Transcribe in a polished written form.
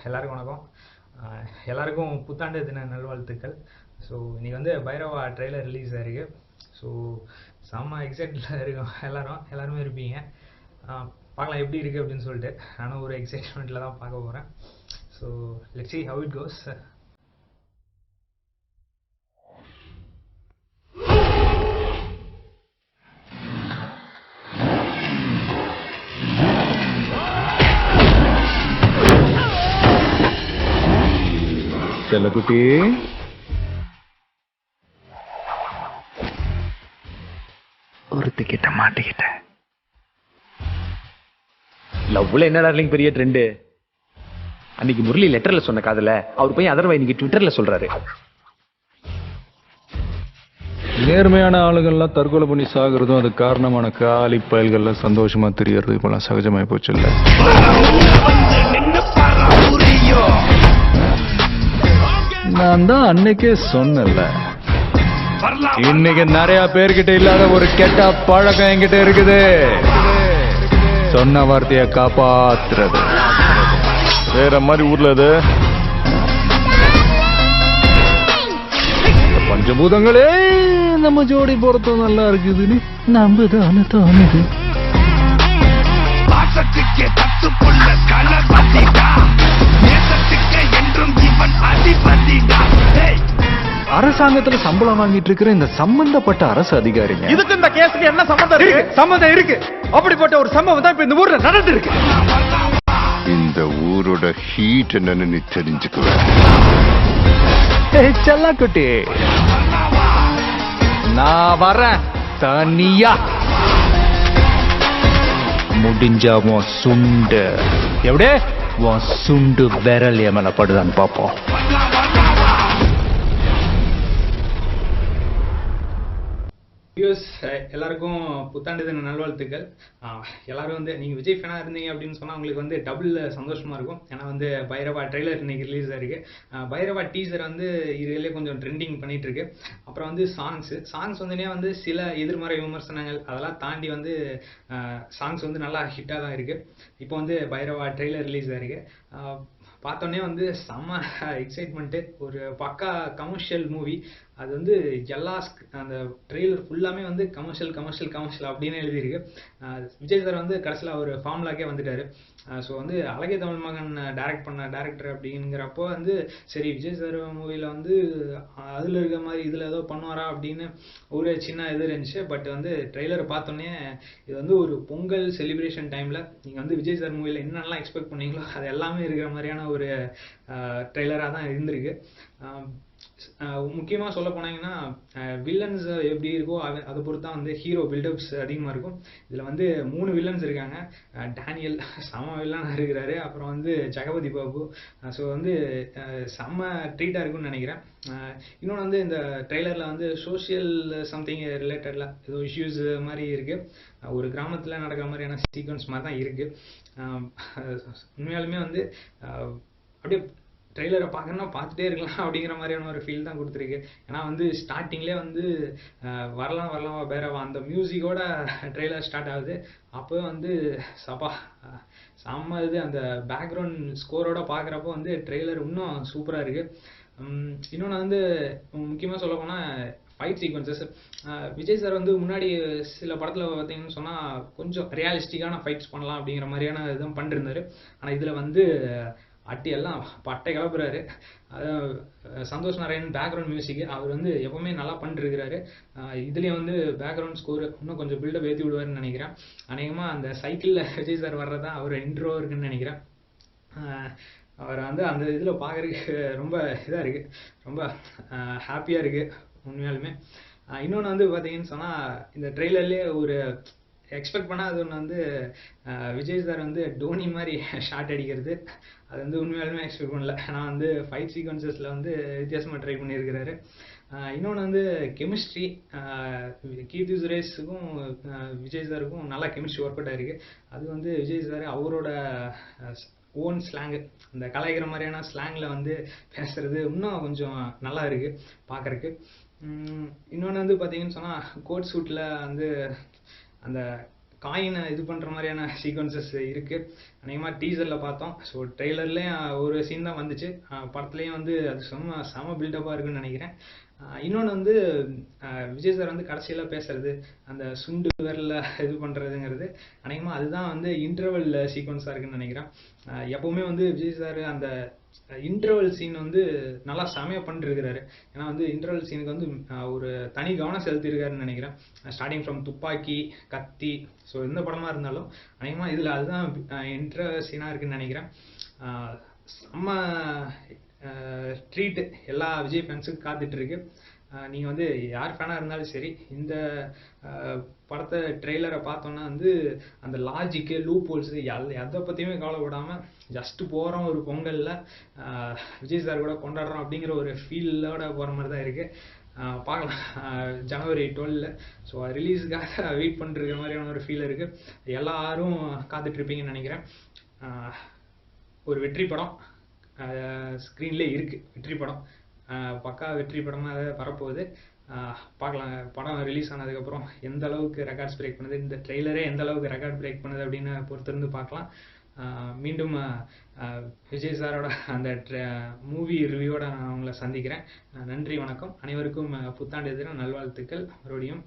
எல்லாருக்கும் வணக்கம். எல்லாருக்கும் புத்தாண்டு தின நல்வாழ்த்துக்கள். ஸோ இன்னைக்கு வந்து பைரவா ட்ரெய்லர் ரிலீஸ் ஆயிருக்கு. ஸோ செம்ம எக்ஸைட்டில் இருக்கோம் எல்லாருமே இருப்பீங்க. பார்க்கலாம் எப்படி இருக்குது அப்படின்னு சொல்லிட்டு. நானும் ஒரு எக்ஸைட்மெண்ட்டில் தான் பார்க்க போகிறேன். So let's see how it goes. செல்லக்குட்டி, ஒருத்திக்கிட்ட மாட்டிக்கிட்டேன். லவ்ல என்ன டார்லிங் பெரிய ட்ரெண்டு? அன்னைக்கு முரளி லெட்டர்ல சொன்ன காதல அவர் போய் அதர்வை இன்னைக்கு ட்விட்டர்ல சொல்றாரு. நேர்மையான ஆளுகள்லாம் தற்கொலை பண்ணி சாகுறதும் அது காரணமான காலி பயல்கள்ல சந்தோஷமா தெரியறது இப்பெல்லாம் சகஜமாய் போச்சு இல்ல? நான் தான் அன்னைக்கே சொன்னல, இன்னைக்கு நிறைய பேர்கிட்ட இல்லாத ஒரு கெட்ட பழக்கம் என்கிட்ட இருக்குது. சொன்ன வார்த்தைய காப்பாத்துறது. வேற மாதிரி ஊர்ல அது பஞ்சபூதங்களே நம்ம ஜோடி பொறுத்த நல்லா இருக்குதுன்னு நம்புதான தோணுது. அரசாங்கத்துல சம்பளம் வாங்கிட்டு இருக்கிற இந்த சம்பந்தப்பட்ட அரசு அதிகாரிங்க, இதுக்கு இந்த கேஸுக்கு என்ன சம்பந்தம் இருக்கு? சம்பந்தம் இருக்கு. அப்படிப்பட்ட ஒரு சம்பவம் தான் இப்ப இந்த ஊர்ல நடந்து இருக்கு. இந்த ஊரோட ஹீட் என்னன்னு நீ தெரிஞ்சுக்குவேன். செல்லக்குட்டி, நான் வரேன் தனியா. முடிஞ்சா உன் சுண்டு எப்படியே உன் சுண்டு விரல் எமல படுதான்னு பாப்போம். எல்லாருக்கும் புத்தாண்டு தின நல்வாழ்த்துக்கள். எல்லாரும் வந்து நீங்கள் விஜய் ஃபேனாக இருந்தீங்க அப்படின்னு சொன்னால் உங்களுக்கு வந்து டபுள் சந்தோஷமாக இருக்கும். ஏன்னா வந்து பைரவா ட்ரெய்லர் இன்னைக்கு ரிலீஸ் ஆயிருக்கு. பைரவா டீசர் வந்து இதுலேயே கொஞ்சம் ட்ரெண்டிங் பண்ணிட்டு இருக்கு. அப்புறம் வந்து சாங்ஸ் வந்து சில எதிர்மறை விமர்சனங்கள் அதெல்லாம் தாண்டி வந்து சாங்ஸ் வந்து நல்லா ஹிட்டாக தான் இருக்குது. இப்போ வந்து பைரவா ட்ரெய்லர் ரிலீஸ் ஆயிருக்கு. பார்த்தோன்னே வந்து செம்ம எக்ஸைட்மெண்ட்டு. ஒரு பக்கா கமர்ஷியல் மூவி. அது வந்து எல்லா அந்த ட்ரெய்லர் ஃபுல்லாமே வந்து கமர்ஷியல் அப்படின்னு எழுதியிருக்கு. விஜய் சார் வந்து கடைசியில் ஒரு ஃபார்முலாக்கே வந்துட்டார். ஸோ வந்து அழகே தமிழ் மகன் டைரக்ட் பண்ண டேரக்டர் அப்படிங்கிறப்போ வந்து சரி விஜய் சார் மூவியில் வந்து அதில் இருக்க மாதிரி இதில் ஏதோ பண்ணுவாரா அப்படின்னு ஒரு சின்ன இது இருந்துச்சு. பட் வந்து ட்ரெய்லரை பார்த்தோன்னே இது வந்து ஒரு பொங்கல் செலிப்ரேஷன் டைமில் நீங்கள் வந்து விஜய் சார் மூவியில் என்னென்னலாம் எக்ஸ்பெக்ட் பண்ணீங்களோ அது எல்லாமே இருக்கிற மாதிரியான ஒரு ட்ரெய்லராக தான் இருந்திருக்கு. முக்கியமாக சொல்ல போனீங்கன்னா வில்லன்ஸ் எப்படி இருக்கோ அதை பொறுத்து தான் வந்து ஹீரோ பில்டப்ஸ் அதிகமாக இருக்கும். இதில் வந்து 3 வில்லன்ஸ் இருக்காங்க. டேனியல் செம வில்லனாக இருக்கிறாரு. அப்புறம் வந்து ஜெகபதி பாபு. ஸோ வந்து செம்ம ட்ரீட்டாக இருக்குன்னு நினைக்கிறேன். இன்னொன்று வந்து இந்த ட்ரெய்லரில் வந்து சோஷியல் சம்திங் ரிலேட்டடில் ஏதோ இஷ்யூஸ் மாதிரி இருக்குது. ஒரு கிராமத்தில் நடக்கிற மாதிரியான சீக்வன்ஸ் மாதிரி தான் இருக்குது. உண்மையாலுமே வந்து அப்படியே ட்ரெய்லரை பார்க்கணுன்னா பார்த்துட்டே இருக்கலாம் அப்படிங்கிற மாதிரியான ஒரு ஃபீல் தான் கொடுத்துருக்கு. ஏன்னா வந்து ஸ்டார்டிங்லேயே வந்து வரலாம் பைரவா அந்த மியூசிக்கோட ட்ரெய்லர் ஸ்டார்ட் ஆகுது. அப்போவே வந்து செம்ம இது அந்த பேக்ரவுண்ட் ஸ்கோரோட பார்க்குறப்போ வந்து ட்ரெய்லர் இன்னும் சூப்பராக இருக்குது. இன்னொன்று வந்து முக்கியமாக சொல்ல போனால் ஃபைட் சீக்வன்சஸ். விஜய் சார் வந்து முன்னாடி சில படத்தில் பார்த்தீங்கன்னு சொன்னால் கொஞ்சம் ரியலிஸ்டிக்கான ஃபைட்ஸ் பண்ணலாம் அப்படிங்கிற மாதிரியான இதுவும் பண்ணிருந்தாரு. ஆனால் இதில் வந்து அட்டி எல்லாம் பட்டை கிளப்புறாரு. சந்தோஷ் நாராயணன் பேக்ரவுண்ட் மியூசிக் அவர் வந்து எப்பவுமே நல்லா பண்ணிருக்கிறாரு. இதுலேயும் வந்து பேக்ரவுண்ட் ஸ்கோர் இன்னும் கொஞ்சம் பில்டப் ஏற்றி விடுவாருன்னு நினைக்கிறேன். அநேகமாக அந்த சைக்கிளில் விஜய் சார் வர்றதான் அவர் இன்ட்ரோ இருக்குன்னு நினைக்கிறேன். அவர் வந்து அந்த இதில் பார்க்குறதுக்கு ரொம்ப இதாக இருக்குது, ரொம்ப ஹாப்பியாக இருக்குது உண்மையாலுமே. இன்னொன்று வந்து பார்த்தீங்கன்னு சொன்னால் இந்த ட்ரெய்லர்லேயே ஒரு எக்ஸ்பெக்ட் பண்ணால் அது ஒன்று வந்து விஜய் சார் வந்து டோனி மாதிரி ஷாட் அடிக்கிறது அது வந்து உண்மையாலுமே எக்ஸ்பெக்ட் பண்ணல. ஆனால் வந்து ஃபைட் சீக்வன்சஸில் வந்து வித்தியாசமாக ட்ரை பண்ணியிருக்கிறாரு. இன்னொன்று வந்து கெமிஸ்ட்ரி. கீர்த்தி சுரேஷுக்கும் விஜய் சாருக்கும் நல்லா கெமிஸ்ட்ரி ஒர்க் அவுட் ஆயிருக்கு. அது வந்து விஜய் சார் அவரோட ஓன் ஸ்லாங்கு, அந்த கலாய்க்கிற மாதிரியான ஸ்லாங்கில் வந்து பேசுறது இன்னும் கொஞ்சம் நல்லா இருக்குது பார்க்குறக்கு. இன்னொன்று வந்து பார்த்தீங்கன்னு சொன்னால் கோட் சூட்டில் வந்து அந்த காயினை இது பண்ணுற மாதிரியான சீக்வன்சஸ் இருக்குது. அநேகமாக டீசரில் பார்த்தோம். ஸோ ட்ரெய்லர்லேயும் ஒரு சீன் தான் வந்துச்சு. படத்துலேயும் வந்து அது செம பில்டப்பாக இருக்குன்னு நினைக்கிறேன். இன்னொன்று வந்து விஜய் சார் வந்து கடைசியில் பேசுறது, அந்த சுண்டு விரலில் இது பண்ணுறதுங்கிறது அநேகமாக அதுதான் வந்து இன்டர்வல் சீக்வன்ஸாக இருக்குன்னு நினைக்கிறேன். எப்போவுமே வந்து விஜய் சார் அந்த இன்டர்வல் சீன் வந்து நல்லா செமையாக பண்ணிருக்கிறாரு. ஏன்னா வந்து இன்டர்வல் சீனுக்கு வந்து ஒரு தனி கவனம் செலுத்தியிருக்காருன்னு நினைக்கிறேன். ஸ்டார்டிங் ஃப்ரம் துப்பாக்கி, கத்தி, ஸோ எந்த படமாக இருந்தாலும் அநேகமாக இதில் அதுதான் இன்டர்வல் சீனாக இருக்குன்னு நினைக்கிறேன். செம்ம ட்ரீட்டு எல்லா விஜய் ஃபேன்ஸுக்கும் காத்துட்ருக்கு. நீங்கள் வந்து யார் ஃபேனாக இருந்தாலும் சரி, இந்த படத்தை ட்ரெய்லரை பார்த்தோன்னா வந்து அந்த லாஜிக்கு, லூப் ஹோல்ஸு எதை பற்றியுமே கவலைப்படாமல் ஜஸ்ட்டு போகிறோம் ஒரு பொங்கலில் விஜய் சார் கூட கொண்டாடுறோம் அப்படிங்கிற ஒரு ஃபீலோட போகிற மாதிரி தான் இருக்குது. பார்க்கலாம் ஜனவரி 12. ஸோ ரிலீஸுக்காக வெயிட் பண்ணிருக்கிற மாதிரியான ஒரு ஃபீல் இருக்குது. எல்லாரும் காத்துட்ருப்பீங்கன்னு நினைக்கிறேன். ஒரு வெற்றி படம் ஸ்க்ரீன்லேயே இருக்குது. வெற்றி படம் பக்கா வெற்றி படமாக வரப்போகுது. பார்க்கலாம் படம் ரிலீஸ் ஆனதுக்கப்புறம் எந்த அளவுக்கு ரெக்கார்ட்ஸ் பிரேக் பண்ணுது, இந்த ட்ரெய்லரே எந்த அளவுக்கு ரெக்கார்ட் பிரேக் பண்ணுது அப்படின்னு பொறுத்திருந்து பார்க்கலாம். மீண்டும் விஜய் சாரோட அந்த மூவி ரிவ்யூவோட நான் உங்களை சந்திக்கிறேன். நன்றி, வணக்கம். அனைவருக்கும் புத்தாண்டு தின நல்வாழ்த்துக்கள் மறுபடியும்.